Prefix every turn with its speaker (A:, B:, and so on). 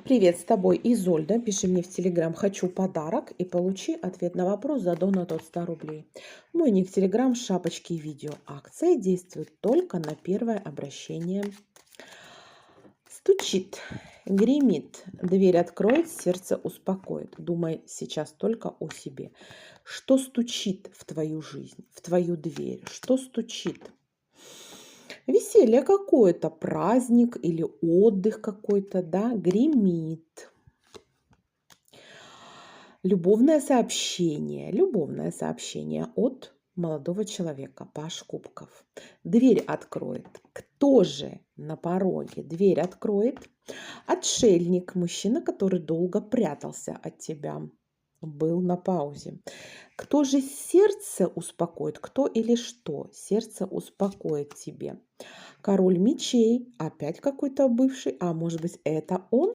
A: Привет, с тобой Изольда. Пиши мне в Телеграм «Хочу подарок» и получи ответ на вопрос за донат от 100 рублей. Мой ник в Телеграм «Шапочки и видео». Акция действует только на первое обращение. Стучит, гремит, дверь откроет, сердце успокоит. Думай сейчас только о себе. Что стучит в твою жизнь, в твою дверь? Что стучит? Веселье какое-то, праздник или отдых какой-то, да, гремит. Любовное сообщение от молодого человека, паж кубков. Дверь откроет. Кто же на пороге дверь откроет? Отшельник, мужчина, который долго прятался от тебя, был на паузе. Кто же сердце успокоит? Кто или что? Сердце успокоит тебе. Король мечей, опять какой-то бывший, а может быть это он?